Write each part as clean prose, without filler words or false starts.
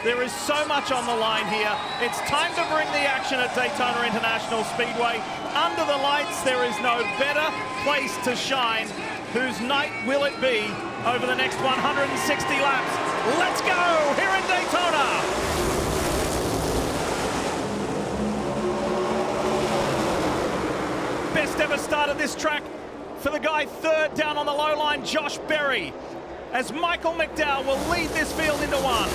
There is so much on the line here. It's time to bring the action at Daytona International Speedway. Under the lights, there is no better place to shine. Whose night will it be over the next 160 laps? Let's go here in Daytona. Best ever start at this track for the guy third down on the low line, Josh Berry, as Michael McDowell will lead this field into one.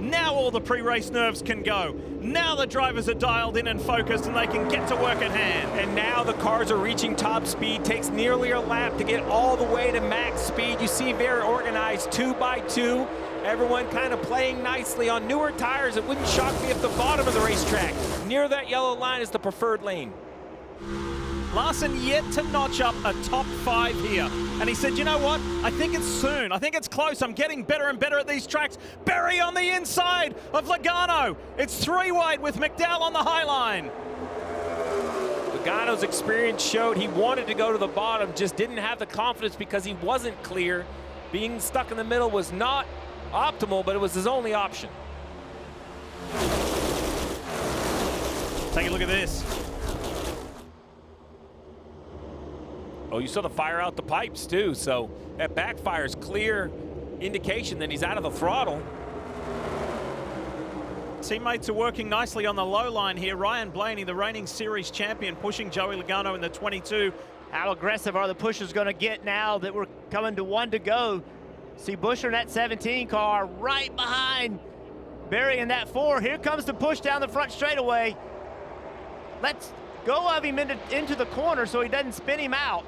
Now all the pre-race nerves can go. Now the drivers are dialed in and focused and they can get to work at hand. And now the cars are reaching top speed. Takes nearly a lap to get all the way to max speed. You see very organized 2 by 2. Everyone kind of playing nicely on newer tires. It wouldn't shock me if the bottom of the racetrack, near that yellow line, is the preferred lane. Larson yet to notch up a top 5 here. And he said, you know what? I think it's soon. I think it's close. I'm getting better and better at these tracks. Berry on the inside of Logano. It's 3 wide with McDowell on the high line. Logano's experience showed he wanted to go to the bottom, just didn't have the confidence because he wasn't clear. Being stuck in the middle was not optimal, but it was his only option. Take a look at this. Oh, you saw the fire out the pipes too, so that backfires, clear indication that he's out of the throttle. Teammates are working nicely on the low line here. Ryan Blaney, the reigning series champion, pushing Joey Logano in the 22. How aggressive are the pushers going to get now that we're coming to 1 to go? See Buescher in that 17 car right behind Berry in that 4. Here comes the push down the front straightaway. Let's go of him into the corner so he doesn't spin him out.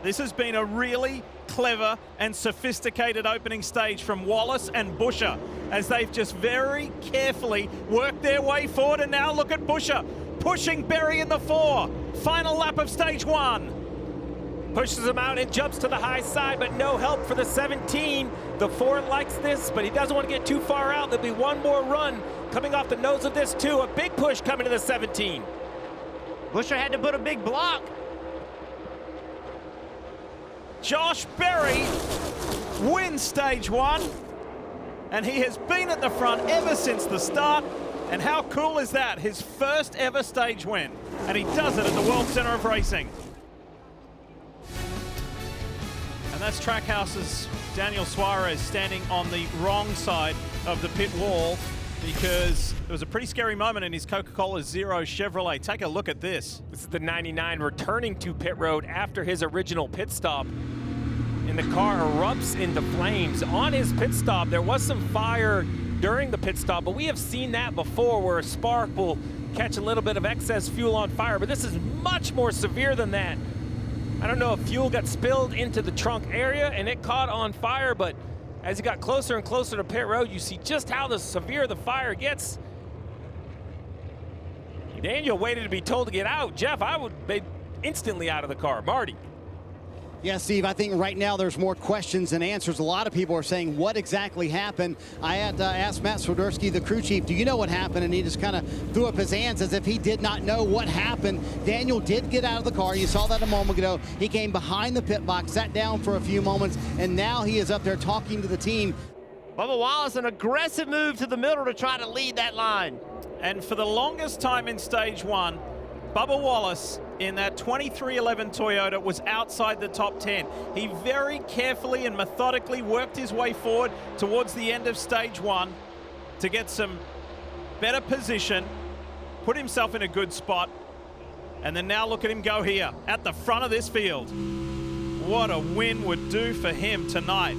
This has been a really clever and sophisticated opening stage from Wallace and Buescher as they've just very carefully worked their way forward. And now look at Buescher pushing Berry in the 4. Final lap of stage 1. Pushes him out and jumps to the high side, but no help for the 17. The 4 likes this, but he doesn't want to get too far out. There'll be one more run coming off the nose of this too. A big push coming to the 17. Buescher had to put a big block. Josh Berry wins stage 1, and he has been at the front ever since the start. And how cool is that? His first ever stage win, and he does it at the World Center of Racing. And that's Trackhouse's Daniel Suarez standing on the wrong side of the pit wall because it was a pretty scary moment in his Coca-Cola Zero Chevrolet. Take a look at this. This is the 99 returning to pit road after his original pit stop. And the car erupts into flames. On his pit stop, there was some fire during the pit stop, but we have seen that before where a spark will catch a little bit of excess fuel on fire, but this is much more severe than that. I don't know if fuel got spilled into the trunk area and it caught on fire, but as he got closer and closer to pit road, you see just how severe the fire gets. Daniel waited to be told to get out. Jeff, I would be instantly out of the car. Marty. Yeah, Steve, I think right now there's more questions than answers. A lot of people are saying, what exactly happened? I had asked Matt Swiderski, the crew chief, do you know what happened? And he just kind of threw up his hands as if he did not know what happened. Daniel did get out of the car. You saw that a moment ago. He came behind the pit box, sat down for a few moments, and now he is up there talking to the team. Bubba Wallace, an aggressive move to the middle to try to lead that line. And for the longest time in stage 1, Bubba Wallace in that 2311 Toyota was outside the top 10. He very carefully and methodically worked his way forward towards the end of stage 1 to get some better position, put himself in a good spot, and then now look at him go here at the front of this field. What a win would do for him tonight.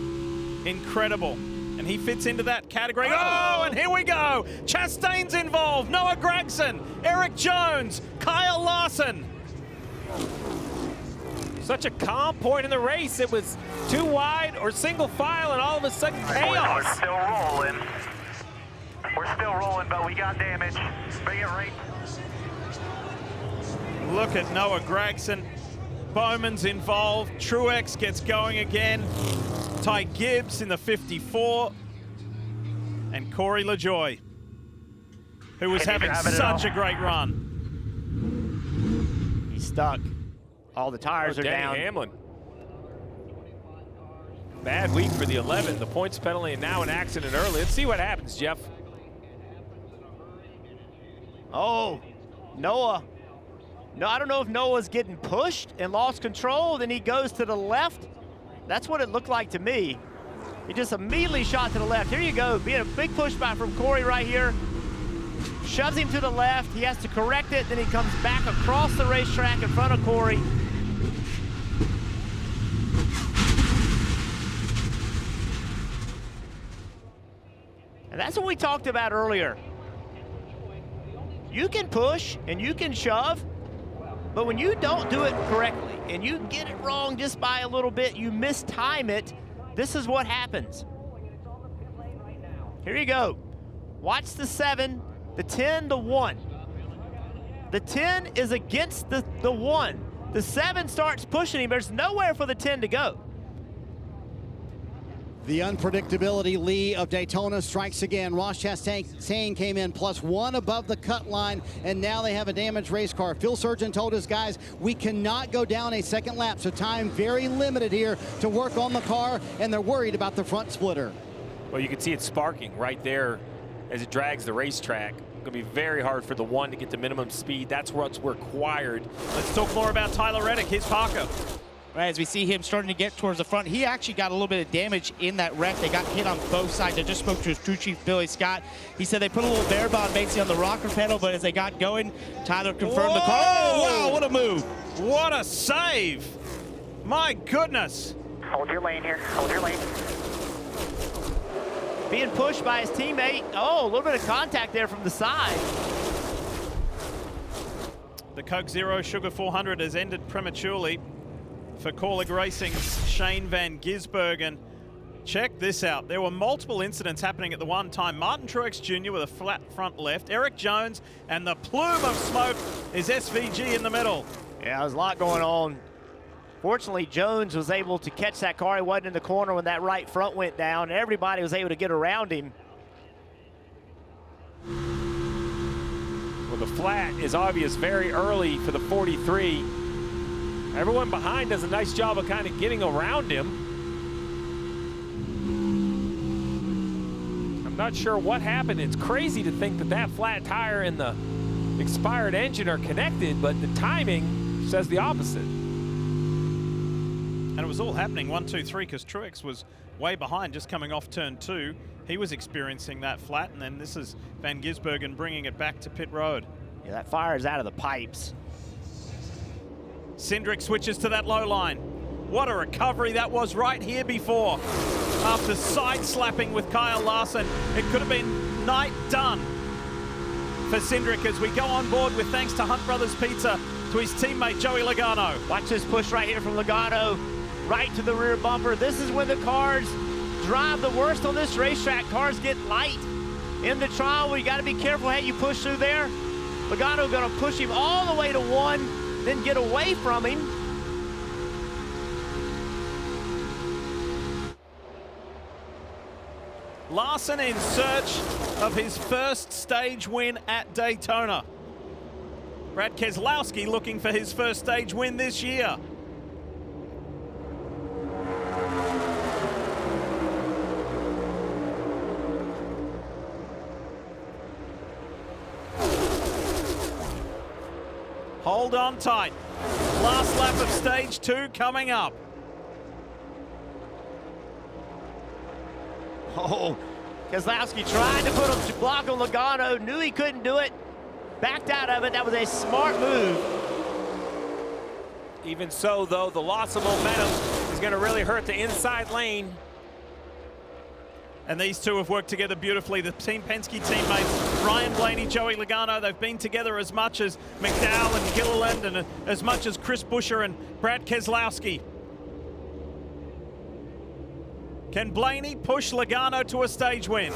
Incredible. And he fits into that category. Oh, and here we go. Chastain's involved. Noah Gragson, Eric Jones, Kyle Larson. Such a calm point in the race. It was too wide or single file, and all of a sudden chaos. We're still rolling. We're still rolling, but we got damage. Bring it right. Look at Noah Gragson. Bowman's involved. Truex gets going again. Ty Gibbs in the 54. and Corey LaJoie, who was having such a great run. He's stuck. All the tires are Denny down. Hamlin. Bad week for the 11. The points penalty and now an accident early. Let's see what happens, Jeff. Oh, Noah. No, I don't know if Noah's getting pushed and lost control. Then he goes to the left. That's what it looked like to me. He just immediately shot to the left. Here you go, being a big pushback from Corey right here. Shoves him to the left. He has to correct it. Then he comes back across the racetrack in front of Corey. And that's what we talked about earlier. You can push and you can shove, but when you don't do it correctly and you get it wrong just by a little bit, you mistime it, this is what happens. Here you go. Watch the 7, the 10, the 1. The 10 is against the 1. The 7 starts pushing him. There's nowhere for the 10 to go. The unpredictability Lee of Daytona strikes again. Ross Chastain came in +1 above the cut line, and now they have a damaged race car. Phil Surgeon told his guys, we cannot go down a second lap, so time very limited here to work on the car, and they're worried about the front splitter. Well, you can see it sparking right there as it drags the racetrack. Going to be very hard for the 1 to get to minimum speed. That's what's required. Let's talk more about Tyler Reddick. Here's Parker. Right, as we see him starting to get towards the front, he actually got a little bit of damage in that wreck. They got hit on both sides. I just spoke to his crew chief, Billy Scott. He said they put a little bare bond basically on the rocker pedal, but as they got going, Tyler confirmed the car. Oh, wow, what a move. What a save. My goodness. Hold your lane here. Hold your lane. Being pushed by his teammate. Oh, a little bit of contact there from the side. The Coke Zero Sugar 400 has ended prematurely for Corlig Racing's Shane Van Gisbergen. Check this out. There were multiple incidents happening at the one time. Martin Truex Jr. with a flat front left, Eric Jones, and the plume of smoke is SVG in the middle. Yeah, there's a lot going on. Fortunately, Jones was able to catch that car. He wasn't in the corner when that right front went down. Everybody was able to get around him. Well, the flat is obvious very early for the 43. Everyone behind does a nice job of kind of getting around him. I'm not sure what happened. It's crazy to think that that flat tire and the expired engine are connected, but the timing says the opposite. And it was all happening 1, 2, 3 because Truex was way behind just coming off turn 2. He was experiencing that flat, and then this is Van Gisbergen bringing it back to pit road. Yeah, that fire is out of the pipes. Cindric switches to that low line. What a recovery that was right here before. After side slapping with Kyle Larson, it could have been night done for Cindric as we go on board with thanks to Hunt Brothers Pizza to his teammate Joey Logano. Watch this push right here from Logano, right to the rear bumper. This is when the cars drive the worst on this racetrack. Cars get light in the trial. You got to be careful how you push through there. Logano going to push him all the way to 1. Then get away from him. Larson in search of his first stage win at Daytona. Brad Keselowski looking for his first stage win this year. Hold on tight. Last lap of stage 2 coming up. Oh, Keselowski tried to put a block on Logano, knew he couldn't do it, backed out of it. That was a smart move. Even so, though, the loss of momentum is going to really hurt the inside lane. And these two have worked together beautifully. The Team Penske teammates, Ryan Blaney, Joey Logano, they've been together as much as McDowell and Gilliland and as much as Chris Buescher and Brad Keselowski. Can Blaney push Logano to a stage win?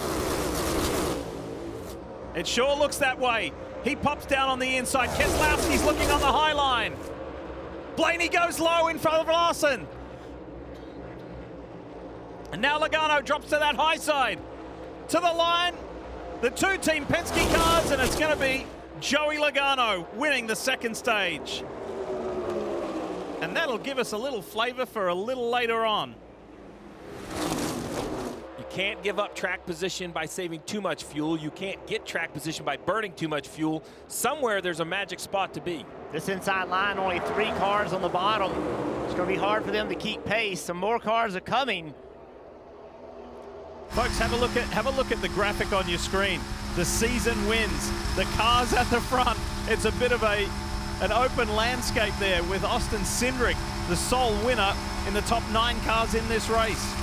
It sure looks that way. He pops down on the inside. Keselowski's looking on the high line. Blaney goes low in front of Larson. And now Logano drops to that high side. to the line. The two Team Penske cars, and it's going to be Joey Logano winning the second stage. And that'll give us a little flavor for a little later on. You can't give up track position by saving too much fuel. You can't get track position by burning too much fuel. Somewhere there's a magic spot to be. This inside line, only 3 cars on the bottom. It's going to be hard for them to keep pace. Some more cars are coming. Folks, have a look at the graphic on your screen. The season wins. The cars at the front. It's a bit of an open landscape there with Austin Cindric, the sole winner in the top 9 cars in this race.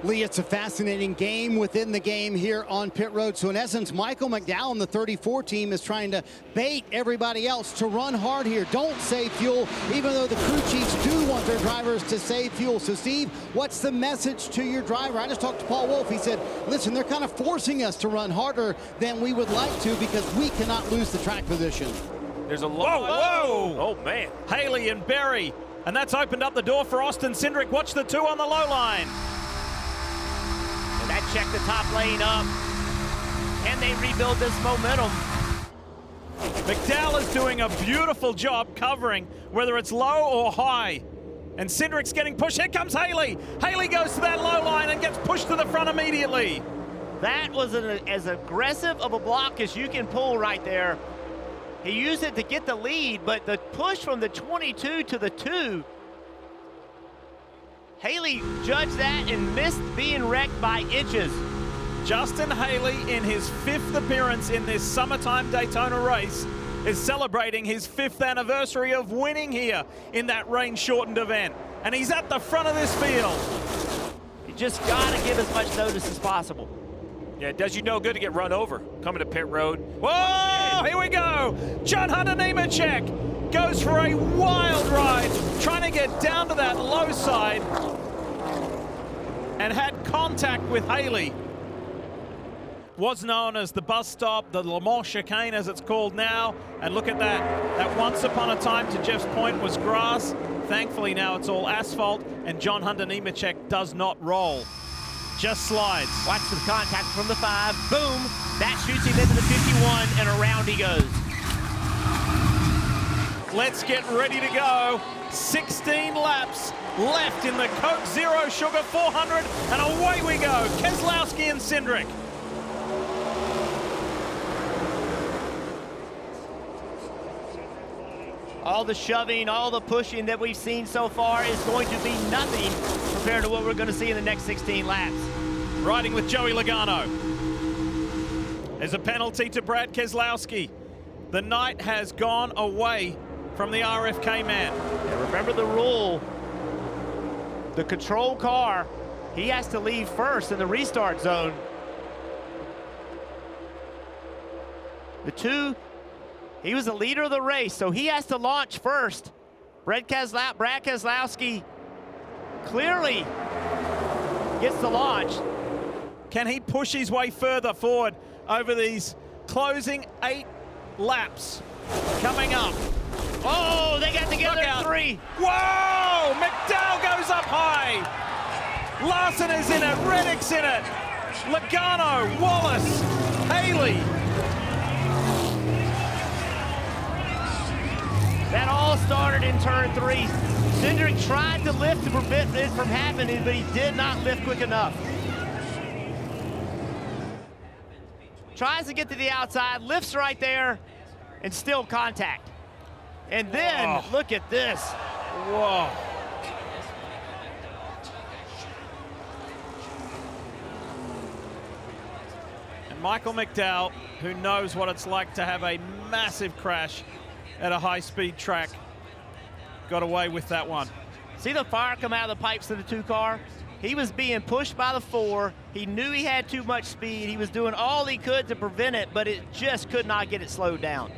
Lee, it's a fascinating game within the game here on pit road. So in essence, Michael McDowell and the 34 team is trying to bait everybody else to run hard here. Don't save fuel, even though the crew chiefs do want their drivers to save fuel. So Steve, what's the message to your driver? I just talked to Paul Wolfe. He said, listen, they're kind of forcing us to run harder than we would like to because we cannot lose the track position. There's a low. Whoa! Oh, man. Haley and Berry, and that's opened up the door for Austin Cindric. Watch the 2 on the low line. And that checked the top lane up. Can they rebuild this momentum? McDowell is doing a beautiful job covering, whether it's low or high. And Cindric's getting pushed. Here comes Haley. Haley goes to that low line and gets pushed to the front immediately. That was as aggressive of a block as you can pull right there. He used it to get the lead, but the push from the 22 to the 2, Haley judged that and missed being wrecked by inches. Justin Haley, in his 5th appearance in this summertime Daytona race, is celebrating his 5th anniversary of winning here in that rain-shortened event. And he's at the front of this field. You just got to give as much notice as possible. Yeah, it does you no good to get run over coming to pit road. Whoa, here we go. John Hunter Nemechek goes for a wild ride, trying to get down to that low side and had contact with Haley. Was known as the bus stop, the Le Mans chicane as it's called now. And look at that. That once upon a time, to Jeff's point, was grass. Thankfully now it's all asphalt, and John Hunter Nemechek does not roll. Just slides. Watch the contact from the 5. Boom. That shoots him into the 51, and around he goes. Let's get ready to go. 16 laps left in the Coke Zero Sugar 400, and away we go. Keselowski and Cindric. All the shoving, all the pushing that we've seen so far is going to be nothing compared to what we're going to see in the next 16 laps. Riding with Joey Logano. There's a penalty to Brad Keselowski. The night has gone away from the RFK man. And remember the rule. The control car, he has to leave first in the restart zone. The 2, he was the leader of the race, so he has to launch first. Brad Keselowski clearly gets the launch. Can he push his way further forward over these closing 8 laps coming up? Oh, they got together at 3. Whoa! McDowell goes up high. Larson is in it. Reddick's in it. Logano, Wallace, Haley. That all started in turn 3. Cindric tried to lift to prevent it from happening, but he did not lift quick enough. Tries to get to the outside, lifts right there, and still contact. And then, look at this. Whoa. And Michael McDowell, who knows what it's like to have a massive crash at a high-speed track, got away with that one. See the fire come out of the pipes of the 2 car? He was being pushed by the 4. He knew he had too much speed. He was doing all he could to prevent it, but it just could not get it slowed down.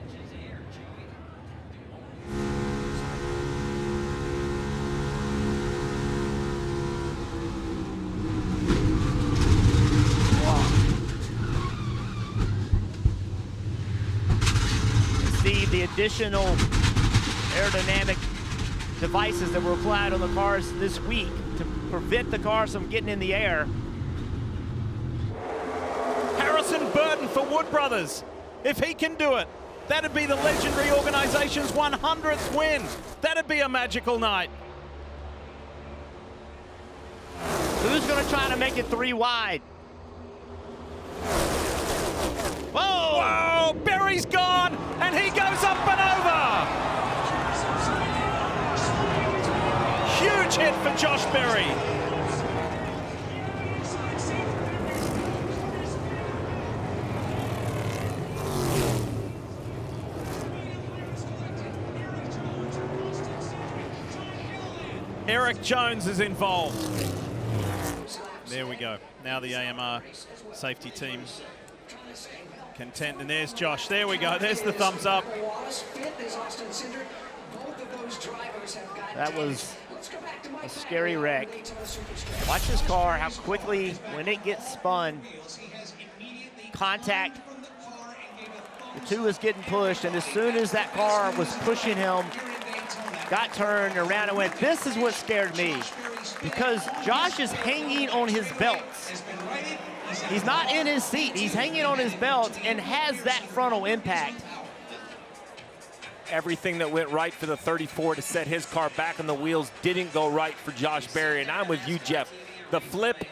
See the additional aerodynamic devices that were applied on the cars this week to prevent the cars from getting in the air. for Wood Brothers. If he can do it, that'd be the legendary organization's 100th win. That'd be a magical night. Who's going to try to make it 3 wide? Whoa! Whoa! Berry's gone, and he goes up and over. Huge hit for Josh Berry. Eric Jones is involved. There we go. Now the AMR safety team content. And there's Josh. There we go. There's the thumbs up. That was a scary wreck. Watch this car, how quickly, when it gets spun, contact. The 2 is getting pushed, and as soon as that car was pushing him, got turned around and went. This is what scared me, because Josh is hanging on his belts. He's not in his seat. He's hanging on his belts and has that frontal impact. Everything that went right for the 34 to set his car back on the wheels didn't go right for Josh Berry, and I'm with you, Jeff. The flip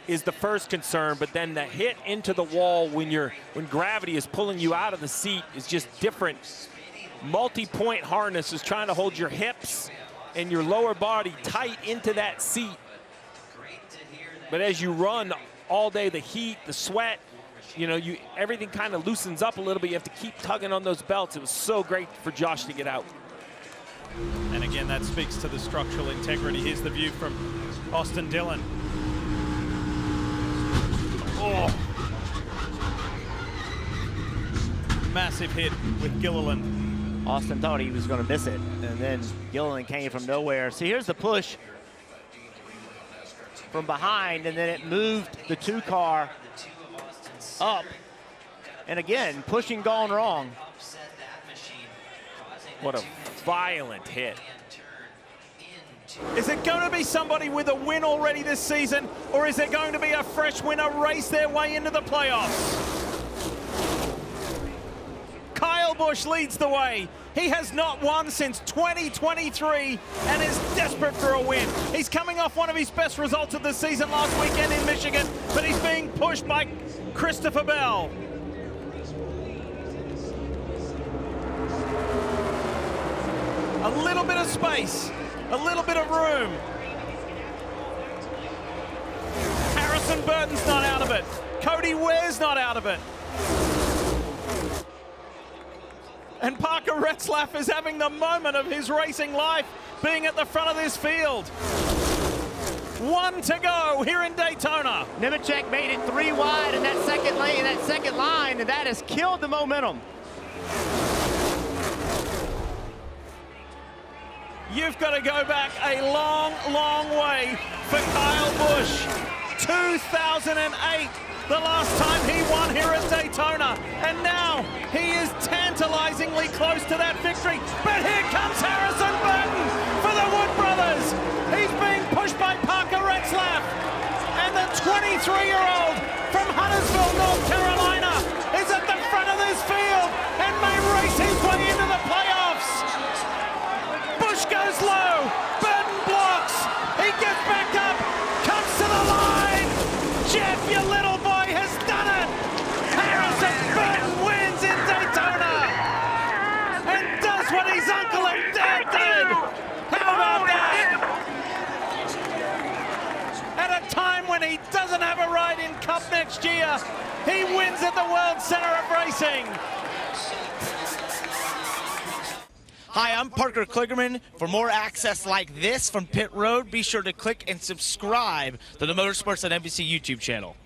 is the first concern, but then the hit into the wall when gravity is pulling you out of the seat is just different. Multi-point harness is trying to hold your hips and your lower body tight into that seat. But as you run all day, the heat, the sweat, everything kind of loosens up a little bit. You have to keep tugging on those belts. It was so great for Josh to get out. And again, that speaks to the structural integrity. Here's the view from Austin Dillon. Oh. Massive hit with Gilliland. Austin thought he was going to miss it, and then Gilliland came from nowhere. See, here's the push from behind, and then it moved the 2 car up. And again, pushing gone wrong. What a violent hit. Is it going to be somebody with a win already this season, or is it going to be a fresh winner race their way into the playoffs? Kyle Busch leads the way. He has not won since 2023 and is desperate for a win. He's coming off one of his best results of the season last weekend in Michigan, but he's being pushed by Christopher Bell. A little bit of space, a little bit of room. Harrison Burton's not out of it. Cody Ware's not out of it. And Parker Retzlaff is having the moment of his racing life, being at the front of this field. 1 to go here in Daytona. Nemechek made it 3 wide in that second lane, that second line, and that has killed the momentum. You've got to go back a long, long way for Kyle Busch. 2008. The last time he won here at Daytona, and now he is tantalizingly close to that victory. But here comes Harrison Burton for the Wood Brothers. He's being pushed by Parker Retzlaff, and the 23-year-old from Huntersville, North Carolina, is at the front of this field and may race his way into the playoffs. Busch goes low, Burton blocks, he gets back up, comes to the line. Jeff, your little boy has done it! Harrison Burton wins in Daytona! And does what his uncle and dad did! How about that? At a time when he doesn't have a ride in Cup next year, he wins at the World Center of Racing! Hi, I'm Parker Kligerman. For more access like this from Pit Road, be sure to click and subscribe to the Motorsports on NBC YouTube channel.